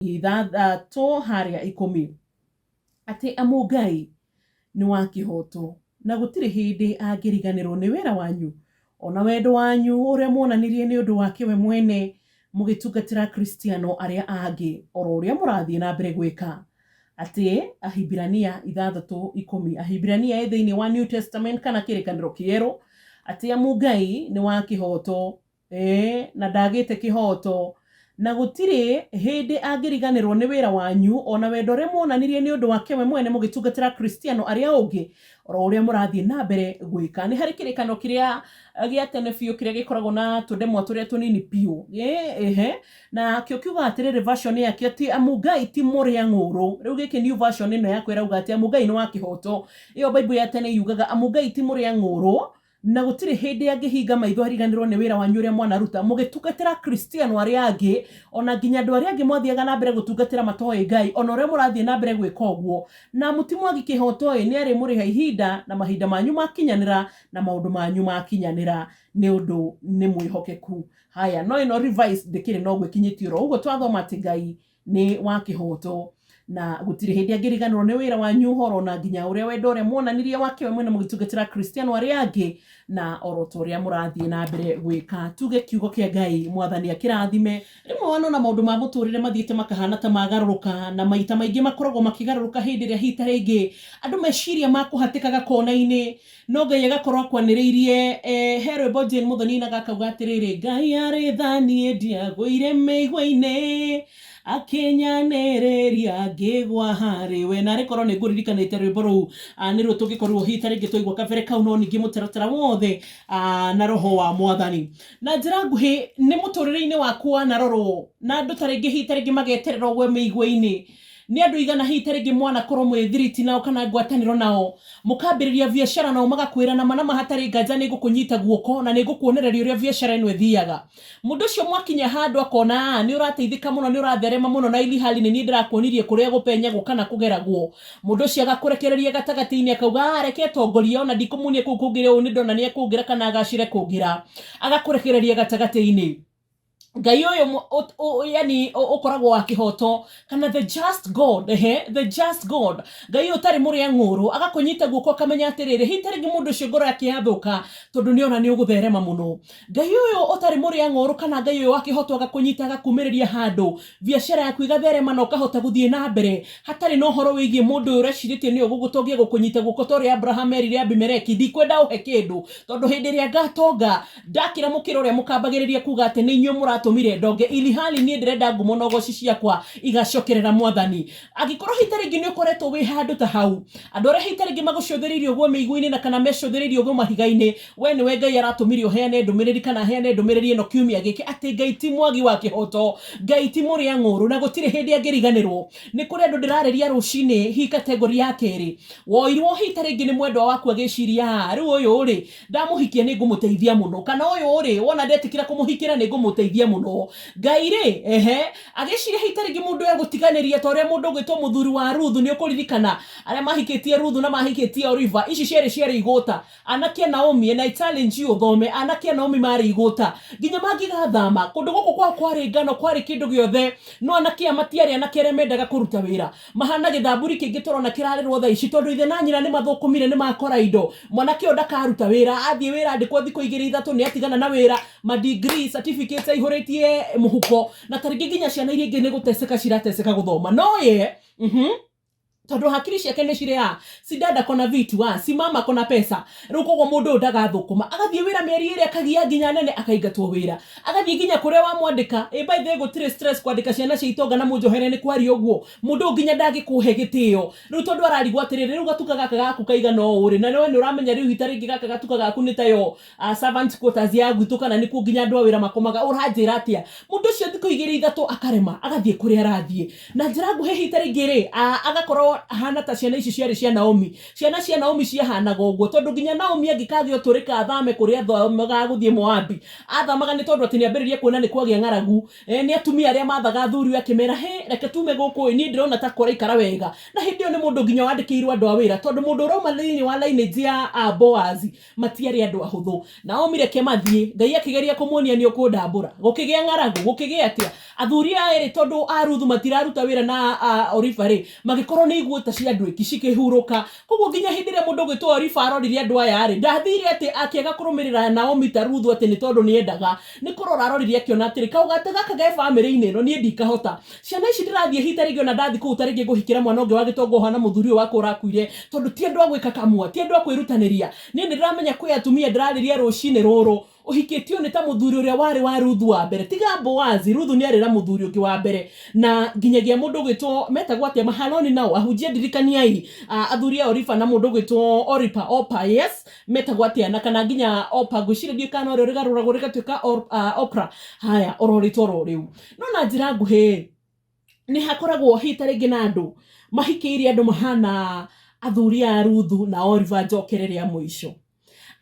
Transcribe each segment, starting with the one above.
ithathatũ harĩa 10 atĩ Amungai nĩ wa kĩhoto na gũtirĩ hĩndĩ angĩriganĩrwo nĩ wĩra wanyu ona wendo wanyu ũrĩa muonanirie nĩ ũndũ wake we mwene mũgĩtungatĩra Kristiano arĩa angĩ oro ũrĩa mũrathiĩ na mbere gwĩka. Atĩ Ahibirania 6:10 Ahibirania thĩinĩ wa New Testament kana kĩrĩkanĩro kĩerũ atĩ Amungai nĩ wa kĩhoto na ndagĩte kĩhoto na gũtirĩ hĩndĩ angĩriganĩrwo nĩ wĩra wanyu ona wendo ũrĩa muonanirie nĩ ũndũ wake we mwene mũgĩtungatĩra Kristiano arĩa ũngĩ oro ũrĩa mũrathiĩ na mbere gwĩka. Nĩ harĩ kĩrĩkanĩro kĩrĩa gĩa tene biũ kĩrĩa gĩkoragwo na tũndemwa tũrĩa tũnini biũ na kĩo kiuga atĩrĩrĩ version yake atĩ Amungai ti mũrĩa ng'ũrũ. Rĩu gĩkĩ new version ĩno yakwa ĩrauga atĩ Amungai nĩ wa kĩhoto. Ĩyo Bible ya tene yugaga Amungai ti mũrĩa ng'ũrũ na gũtirĩ hĩndĩ angĩhinga maitho ariganĩrwo nĩ wĩra wanyu ũrĩa mwanaruta mũgĩtungatĩra Kristiano arĩa angĩ ona nginya andũ arĩa angĩ mwathiaga na mbere gũtungatĩra matoĩ Ngai ona ũrĩa mũrathiĩ na mbere gwĩka ũguo na mũtimwagi kĩhoto nĩ arĩ mũrĩha ihinda na mahinda manyu makinyanĩra na maũndũ manyu makinyanĩra nĩ ũndũ nĩ mwĩhokeku. Haya no ĩno revise ndĩkĩrĩ no gwĩkinyĩtie oro ũguo twathoma atĩ Ngai nĩ wa kĩhoto na gũtirĩ hĩndĩ angĩriganĩrwo nĩ wĩra wanyu horo na nginya ũrĩa wendo ũrĩa muonanirie wake we mwene mũgĩtungatĩra Kristiano arĩa angĩ na oro ta ũrĩa mũrathiĩ na mbere gwĩka. Tuge kiugo kĩa Ngai mwathani akĩrathime. Rĩmwe wanona maũndũ ma mũtũrĩre mathiĩte makahana ta magarũrũka na maita maingĩ makoragwo makĩgarũrũka hĩndĩ ĩrĩa hita rĩngĩ andũ meciria makũhatĩkaga kona-inĩ no Ngai agakorwo akwanĩrĩirie he rwĩmbo Jane Muthoni na gakauga atĩrĩrĩ Ngai arĩ tha niĩ ndiagũire mĩigua-inĩ akinyanĩrĩria ngĩgwa harĩ we. Na rĩkorwo nĩ ngũririkanĩte rwĩmbo rũu nĩruo tũngĩkorwo hita rĩngĩ twaigua kabere kau no ningĩ mũtaratara wothe na roho wa mwathani. Na njĩra nguhĩ nĩ mũtũrĩre-inĩ waku wanarorwo na andũ ta rĩngĩ hita rĩngĩ mageterera ũgwe mĩigua-inĩ nĩ andũ igana hita rĩngĩ mwanakorwo mwĩthiriti nao kana ngwatanĩro nao mũkambĩrĩria biacara nao magakwĩra na manama hatarĩ nganja nĩ ngũkũnyita guoko na nĩ ngũkuonereria ũrĩa biacara ĩno ĩthiaga. Mũndũ ũcio mwakinya handũ akona nĩ ũrateithĩka mũno nĩ ũratherema mũno na ili hali nĩ niĩ ndĩrakuonirie kũrĩa gũpenyagwo kana kũgeragwo. Mũndũ ũcio agakũrekereria gatagatĩ-inĩ akauga reke tongoria ona ndikũmunie kũu kũngĩra ũũ nĩ ndona nĩ ekũngĩra kana agacire kũngĩra. Agakũrekereria gatagatĩ-inĩ. Ngai ũyũ yani ũkoragwo wa kĩhoto kana the just God the just God. Ngai ũtarĩ mũrĩa ng'ũrũ agakũnyita guoko akamenya atĩrĩrĩ hita rĩngĩ mũndũ ũcio ngoro yake yathũka tondũ nĩ ona nĩ ũgũtherema mũno. Ngai ũyũ ũtarĩ mũrĩa ng'ũrũ kana Ngai ũyũ wa kĩhoto agakũnyita agakumĩrĩria handũ biacara yaku igatherema na ũkahota gũthiĩ na mbere hatarĩ na ũhoro wĩgiĩ mũndũ ũyũ ũrecirĩtie nĩ ũgũgũtongia gũkũnyita guoko ta ũrĩa Abraham erire Abimeleki ndikwenda ũhe kĩndũ tondũ hĩndĩ ĩrĩa ngatonga ndakĩra mũkĩra ũrĩa mũkambagĩrĩria kuga atĩ nĩ inyuĩ mũratũmire ndonge ili hali niĩ ndĩrenda ngumo na goci ciakwa igacokerera mwathani. Angĩkorwo hita rĩngĩ nĩ ũkoretwo wĩ handũ ta hau andũ arĩa hita rĩngĩ magũcũthĩrĩirie ũguo mĩigua-inĩ na kana mecũthĩrĩirie ũguo mahiga-inĩ we nĩwe Ngai aratũmire ũheane ndũmĩrĩri kana aheane ndũmĩrĩri ĩno kiumia gĩkĩ atĩ Ngai ti mwagi wa kĩhoto Ngai ti mũrĩa ng'ũrũ na gũtirĩ hĩndĩ angĩriganĩrwo. Nĩ kũrĩ andũ ndĩrarĩria rũcinĩ hi kategori ya kerĩ woirwo hita rĩngĩ nĩ mwendwa waku agĩciria rĩu ũyũ rĩ ndamũhikia nĩ ngũmũteithia mũno kana ũyũ rĩ wona ndetĩkĩra kũmũhikĩra nĩ ngũmũteithia mũno. Ngai rĩ agĩciria hita rĩngĩ mũndũ egũtiganĩria ta ũrĩa mũndũ ũgĩtwo mũthuri wa Ruthu nĩ ũkũririkana arĩa mahikĩtie Ruthu na mahikĩtie Oliva ici ciarĩ igũta anake Naomi na I challenge you ũthome anake Naomi marĩ igũta nginya mangĩgathama kũndũ gũkũ kwao kwarĩ ngano kwarĩ kĩndũ gĩothe no anake matiarĩ anake arĩa mendaga kũruta wĩra mahana gĩthamburi kĩngĩ tũrona kĩrarĩrwo thaa ici tondũ ithe na nyina nĩ mathũkũmire nĩ makora indo mwanake ũyũ ndakaruta wĩra athiĩ wĩra andĩkwo thikũ 2-3 nĩ atigana na wĩra ma degree certificates aihũrĩtie mũhuko na tarĩngĩ nginya ciana iria ingĩ nĩ gũteceka cirateceka gũthoma no ye tondũ hakiri ciake nĩ cirĩa si dada kona vitu si mama kona pesa rĩu koguo mũndũ ndagathũkũma agathiĩ wĩra mĩeri ĩrĩa akagia nginya nene akaingatwo wĩra agathiĩ nginya kũrĩa wamwandĩka by the way gũtirĩ stress kwandĩka ciana cia itonga na mũnjohere nĩ kwaria ũguo mũndũ nginya ndangĩkũhe gĩtĩo rĩu tondũ ararigwo atĩrĩrĩ rĩu gatuka gaka gaku kaigana ũũ rĩ na nĩ ũramenya rĩu hita rĩngĩ gaka gatuka gaku nĩ tayo servant quarters ya gwitũ kana nĩ kuo nginya andũ a wĩra makomaga ũranjĩra atĩa mũndũ ũcio thikũ 2-3 akarema agathiĩ kũrĩa arathiĩ na njĩra nguhĩ hita rĩngĩ rĩ agakorwo hana ta ciana ici ciarĩ cia Naomi. Ciana cia Naomi ciahanaga ũguo tondu nginya Naomi angĩkagĩa ũtũrĩka athame kũrĩa athomaga gũthiĩ Moabi. Athamaga nĩ tondu atĩ nĩambĩrĩria kuona nĩ kwagĩa ng'aragu. Nĩ atumia arĩa mathaga athuri akĩmera reke tume gũkũ niĩ ndĩrona ta kũraikara wega. Na hĩndĩ ĩyo nĩ mũndũ nginya wandĩkĩirwo andũ a wĩra tondu mũndũ ũrauma thĩinĩ wa lineage ya Boaz matiarĩ andũ ahũthũ. Naomi reke mathiĩ, Ngai akĩgeria kũmuonia nĩ ũkũndambũra. Gũkĩgĩa ng'aragu, gũkĩgĩa atĩa? Athuri aya tondu a Ruthu matiraruta wĩra na Orifa magĩkorwo nĩ igweta cia andũ eki cikĩhurũka. Koguo nginya hĩndĩ ĩrĩa mũndũ ũgĩtwo Orifa arorire andũ aya ndathire atĩ akĩaga kũrũmĩrĩra Naomi ta Ruthu atĩ nĩ tondu nĩ endaga. Nĩ kũrora arorire akĩona atĩrĩ kaũgate gaka ge family-inĩ ĩno niĩ ndikahota. Ciana ici ndĩrathiĩ hita rĩngĩ ona ndathi kũu ta rĩngĩ ngũhikĩra mwana ũngĩ wa gĩtonga ũhana mũthuri ũyũ wakwa ũrakuire tondu ti andũ a gwĩka kamua, ti andũ a kwĩrutanĩria. Niĩ nĩndĩramenya kwĩ atumia ndĩrarĩria rũcinĩ rũrũ ũhikĩtio nĩ ta mũthuri ũrĩa warĩ wa Ruthu wa mbere. Tiga Boaz, Ruthu nĩ arĩ na mũthuri ũngĩ wa mbere. Na nginyagia mũndũ ũgĩtwo metagwo atĩa Mahaloni nao ahunjia ndirikaniai athuri a Orifa na mũndũ ũgĩtwo Opa, yes, metagwo atĩa na kana nginya Opa ngwĩciria ndiũĩ kana ũrĩa ũrĩgarũragwo rĩgatuĩka Oprah. Haya ũrorĩtwo oro rĩu. No na njĩra nguhĩ nĩ hakoragwo hita rĩngĩ na andũ mahikĩire andũ mahana athuri a Ruthu na Orifa njokerere ya mũico.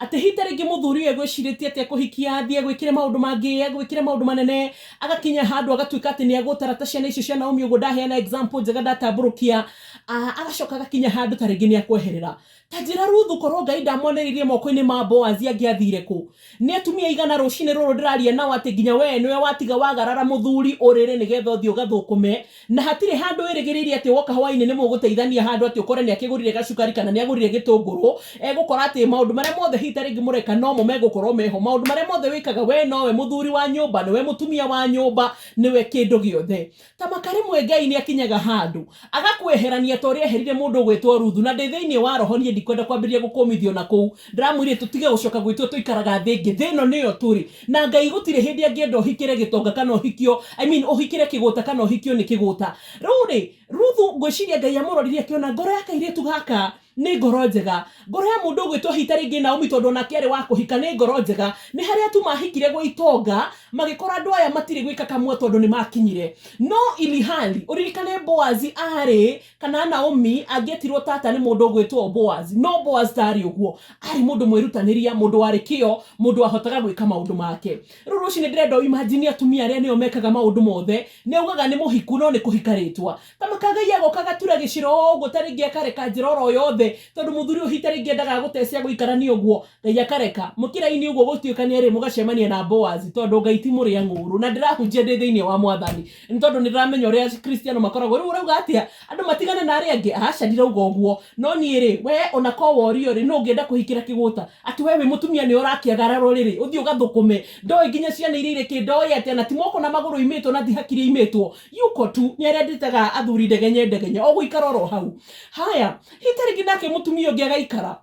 Atĩ hita rĩngĩ mũthuri ũyũ gwĩcirĩtie atĩ kũhikia athiĩ gwĩkĩre maũndũ mangĩ, gwĩkĩre maũndũ manene, agakinya handũ agatuĩka atĩ nĩ agũtara ta ciana icio cia Naomi ũguo ndaheana example njega ndatambũrũkia, agacoka agakinya handũ ta rĩngĩ nĩ akweherera. Ta njĩra Ruthu korwo Ngai ndamwonereirie moko-inĩ ma Boaz angĩathire kũ? Nĩ atumia igana rũcinĩ rũrũ ndĩraria nao atĩ nginya we nĩwe watiga wagarara mũthuri ũrĩrĩ nĩgetha ũthiĩ ũgathũkũme, na hatirĩ handũ ĩrĩgĩrĩire atĩ woka hwainĩ nĩ mũgũteithania handũ atĩ ũkore nĩ akĩgũrire gacukari kana nĩ agũrire gĩtũngũrũ. Egũkora atĩ maũndũ marĩa mothe hita rĩngĩ mũreka no mo megũkorwo meho. Maũndũ marĩa mothe wĩkaga we nowe mũthuri wa nyũmba, nĩwe mũtumia wa nyũmba, nĩwe kĩndũ gĩothe. Ta maka rĩmwe Ngai nĩ akinyaga handũ agakweherania ta ũrĩa eherire mũndũ ũgwĩtwo Ruthu. Na ndĩ thĩinĩ wa roho niĩ ndikwenda kwambĩrĩria gũkũmithio na kũu. Ndĩramwĩrire tũtige gũcoka gwĩtwo tũikaraga thĩ ĩngĩ. Thĩ ĩno nĩyo tũrĩ. Na Ngai gũtirĩ hĩndĩ angĩenda ũhikĩre gĩtonga kana ũhikio, ũhikĩre kĩgũta kana ũhikio nĩ kĩgũta. Rĩu Ruthu ngwĩciria Ngai amũrorire akĩona ngoro ya kairĩtu gaka nĩ ngoro njega. Ngoro ya mũndũ ũgwĩtwo hita rĩngĩ Naomi tondu onake arĩ wa kũhika nĩ ngoro njega. Nĩ harĩa tu mahikire gwa itonga magĩkora andũ aya matirĩ gwĩka kamwe tondu nĩ makinyire. No ilihali ũririkane Boaz arĩ kana Naomi angĩetirwo tata nĩ mũndũ ũgwĩtwo Boaz. No Boaz tarĩ ũguo, arĩ mũndũ mwĩrutanĩria, mũndũ warĩ kĩo, mũndũ wahotaga gwĩka maũndũ make. Rĩu rũcinĩ ndĩrenda imagine atumia arĩa nĩo mekaga maũndũ mothe, nĩ augaga nĩ mũhiku no nĩ kũhika rĩtwa. Ta Ngai agoka gatura gĩciro ũguo ta rĩngĩ akareka njĩra oro yothe tondu mũthuri ũyũ hita rĩngĩ endaga gũtecia gũikarania ũguo. Ngai akareka mũkĩra-inĩ ũguo gũtuĩka nĩ arĩ mũgacemania na Boaz tondu Ngai ti mũrĩa ng'ũrũ. Na ndĩrahunjia ndĩ thĩinĩ wa Mwathani nĩ tondu nĩ ndĩramenya ũrĩa Kristiano makoragwo. Rĩu ũrauga atĩa andũ matigane na arĩa angĩ? Aca ndirauga ũguo, no niĩ we ona ko worio no ũngĩenda kũhikĩra kĩgũta atĩ we wĩ mũtumia nĩ ũrakĩagara rũrĩrĩ ũthiĩ ũgathũkũme. Ndoĩ nginya ciana iria irĩ kĩ, ndoĩ atĩ na ti moko na magũrũ imĩtwo na ti hakiri imĩtwo. Yuko tu nĩ arĩa ndĩtaga athuri ndegenye o gũikara oro hau. Haya hita rĩngĩ nake mũtumia ũngĩ agaikara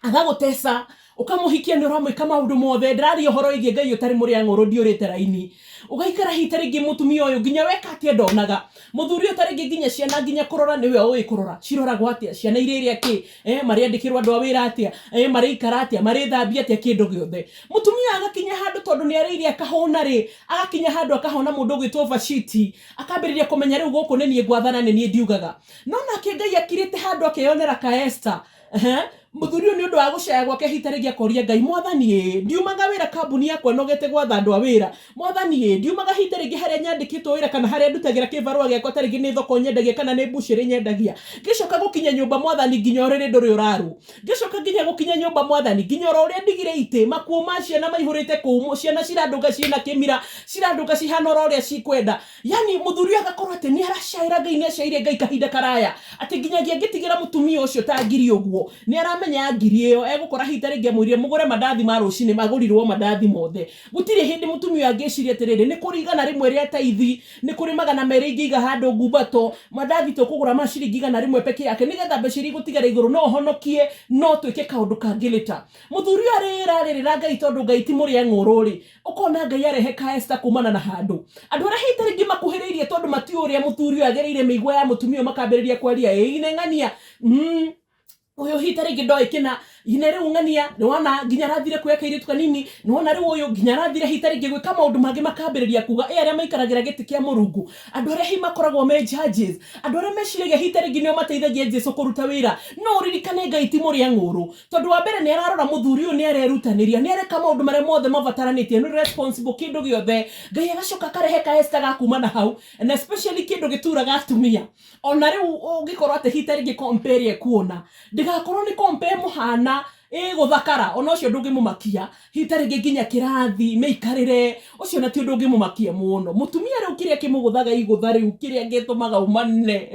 agagũteca ũkamũhikia nĩ ũramwĩka maũndũ mothe. Ndĩraria ũhoro wĩgiĩ Ngai ũtarĩ mũrĩa ng'ũrũ ndiũrĩte raini. Ũgaikara hita rĩngĩ mũtumia ũyũ nginya weka atĩa ndonaga. Mũthuri ũyũ ta rĩngĩ nginya ciana nginya kũrora nĩwe ũĩ kũrora. Ciroragwo atĩa ciana iria irĩa kĩ marĩandĩkĩrwo andũ a wĩra atĩa, marĩikara atĩa, marĩthambia atĩa, kĩndũ gĩothe. Mũtumia agakinya handũ tondu nĩ arĩire akahũna agakinya handũ akahona mũndũ ũgwĩtwo Vashiti, akambĩrĩria kũmenya rĩu gũkũ nĩ niĩ ngwathana nĩ niĩ ndiugaga. No nake Ngai akirĩte handũ akeyonera ka Esther. Mũthuri ũyũ nĩ ũndũ wa gũcaya gwake hita rĩngĩ akoria Ngai, Mwathani ndiumaga wĩra kambuni yakwa nogete gwatha andũ a wĩra. Mwathani ndiumaga hita rĩngĩ harĩa nyandĩkĩtwo wĩra kana harĩa ndutagĩra kĩbarũa gĩakwa ta rĩngĩ nĩ thoko nyendagia kana nĩ mbucĩrĩ nyendagia. Ngĩcoka gũkinya nyũmba Mwathani nginya ũrĩrĩ ndũrĩ ũraru. Ngĩcoka nginya gũkinya nyũmba Mwathani nginya ũrĩa ndigire itĩ makuo ma ciana maihũrĩte kũu, ciana cirandũka ciĩna kĩmira, cirandũka cihana ũrĩa cikwenda. Yani mũthuri agakorwo atĩ nĩ aracaĩra Ngai, nĩ acaĩire Ngai kahinda karaya atĩ nginyagia ngĩtigĩra mũtumia ũcio ta ngiri ũguo nĩ aramenya ngiri ĩyo egũkora hita rĩngĩ amwĩrire mũgũre mandathi ma rũcinĩ, magũrirwo mandathi mothe. Gũtirĩ hĩndĩ mũtumia angĩciria atĩrĩrĩ nĩ kũrĩ igana rĩmwe rĩa taithi, nĩ kũrĩ magana merĩ ingĩiga handũ ngumbato, mandathi tũkũgũra ma ciringi igana rĩmwe peke yake nĩgetha mbeca iria igũtigara igũrũ no honokie no twĩke kaũndũ kangĩlĩta. Mũthuri arĩrarĩrĩra Ngai tondu Ngai ti mũrĩa ng'ũrũ ũkona Ngai arehe ka Esther kumana na handũ. Andũ arĩa hita rĩngĩ makuhĩrĩirie tondu matiũĩ ũrĩa mũthuri ũyũ agĩrĩire mĩigua ya mũtumia makambĩrĩria kwaria ineng'ania uyu hita ringi ndoi kina ine riu ng'ania ni wona nginya rathire kweka iritu kanini ni wona riu uyu nginya rathire hita ringi gwika maundu mangi makambiriria kuga aria maikaragira giti kia Murungu andu aria himakoragwo me judges andu aria meciragia hita ringi nio mateithagia Jesu kuruta wira no ririkane Ngai ti muria ng'uru tondu wa mbere ni ararora muthuri uyu ni arerutaniria ni areka maundu maria mothe mavataranitie ni responsible kindu giothe Ngai agacoka karehe ka Esther gakuma na hau and especially kindu gituraga atumia ona riu ungikorwo ati hita ringi compare kuona ndigakorwo ni compare muhana guthakara ona ucio ndungimumakia hita ringi nginya kirathi meikarire ucio na ti ndungimumakia muno mutumia riu kiria kimuguthaga igutha riu kiria ngitumaga umane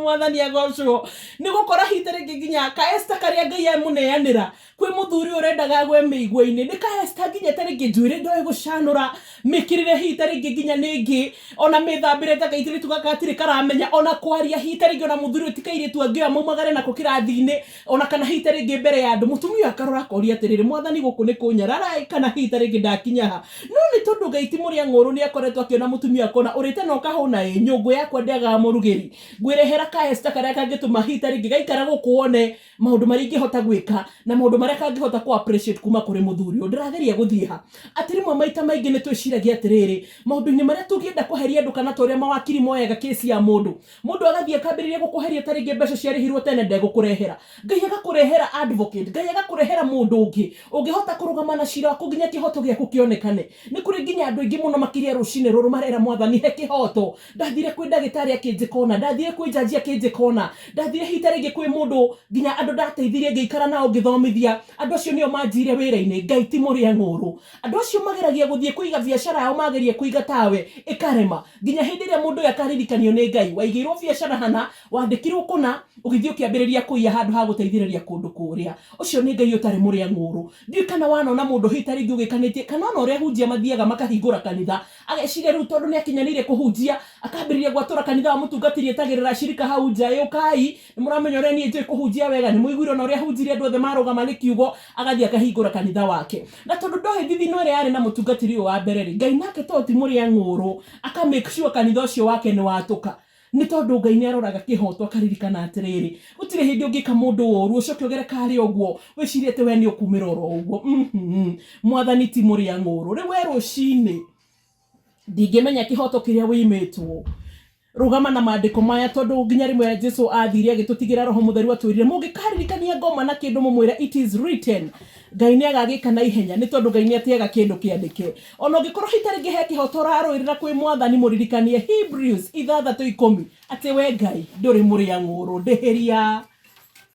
mwathani agocwo ni gukora hita ringi nginya ka Esther karia Ngai amuneanira kwi muthuri urendaga gwe meigwa-ini ni ka Esther nginya taringi njuire ndoi gucanura mikirire hita ringi nginya ningi ona mithambire ta kaitire tugakatire karamenya ona kwaria hita ringi ona muthuri utikaire tu angioya maumagare nako kirathi-ini ona kana hita ringi mbere ya andu mutumia akarora akoria atiriri mwathani guku ni kunyarara kana hita ringi ndakinya ha no ni tondu Ngai ti muria ng'uru ni akoretwo akiona mutumia akona urite no kahuna nyungu yakwa ndiaga murugiri ngwirehera ka Esther karia kangituma hita ringi gaikara gukuone maundu mari ingihota gwika na maundu maria kangihota ku appreciate kuma kuri muthuri ndirageria guthie ha atirimwe maita maingi ni twiciragia atiriri maundu-ini maria tungienda kuheria andu kana toria mawakiri moyaga kesi ya mundu agathie akambiriria gukuheria taringi mbeca ciarihirwo tene ndegukurehera Ngai agakurehera advocate Ngai agakurehera mundu ungihota kurugama na cira waku nginya kihoto giaku kionekane ni kuri nginya andu ingi muno makiria rucine ruru marera mwathani he kihoto ndathire kwi ndagitari akinjikona ndathire kwi jaji akinjikona ndathire hita ringi kwi mundu nginya andu ndateithirie ngeikara nao ngithomithia andu acio nio manjire wira-ini Ngai ti muria ng'uru andu acio mageragia guthie kuiga biacara yao mageria kuiga tawe ikarema nginya hindi ria mundu yakaririkanio ni Ngai waigirwo biacara hana wandikirwo kuna ugithie ukiambiriria kuiya handu ha guteithiriria kundu kuria ucio ni Ngai utari muria ng'uru ndi kana wanona mundu hita ringi ugikanitie kana ona uria hunjia mathiaga makahingura kanitha ageciria riu tondu ni akinyanire kuhunjia akambiriria gwatura kanitha wa mutungatirie tagirira shirika hau nja yukai ni muramenya uria nie njui kuhunjia wega ni muiguire na uria hunjirie andu othe marugama ni kiugo agathie akahingura kanitha wake na tondu ndohe thithi no ria ari na mutungatiri wa mbere ri Ngai nake to ti muria ng'uru aka make sure kanitha ucio wake ni watuka ni tondu Ngai ni aroraga kihoto akaririkana atiriri utire hindi ungika mundu woru ucoke ugere kari oguo wicirie ati we ni ukumira oro oguo mwathani ti muria ng'uru ri we rucini ndingimenya kihoto kiria wimitwo rugama na maandiko maya tondu nginya rimwe Jesu athire agitutigira roho mutheru atwirire mungikaririkania ngoma na kindu mumwira it is written Ngai ni agagika na ihenya ni tondu Ngai ni atiaga kindu kiandike ona ungikorwo hita ringi he kihoto raruirira kwi mwathani muririkanie Hebrews 6:10 ati we Ngai nduri muria ng'uru ndihiria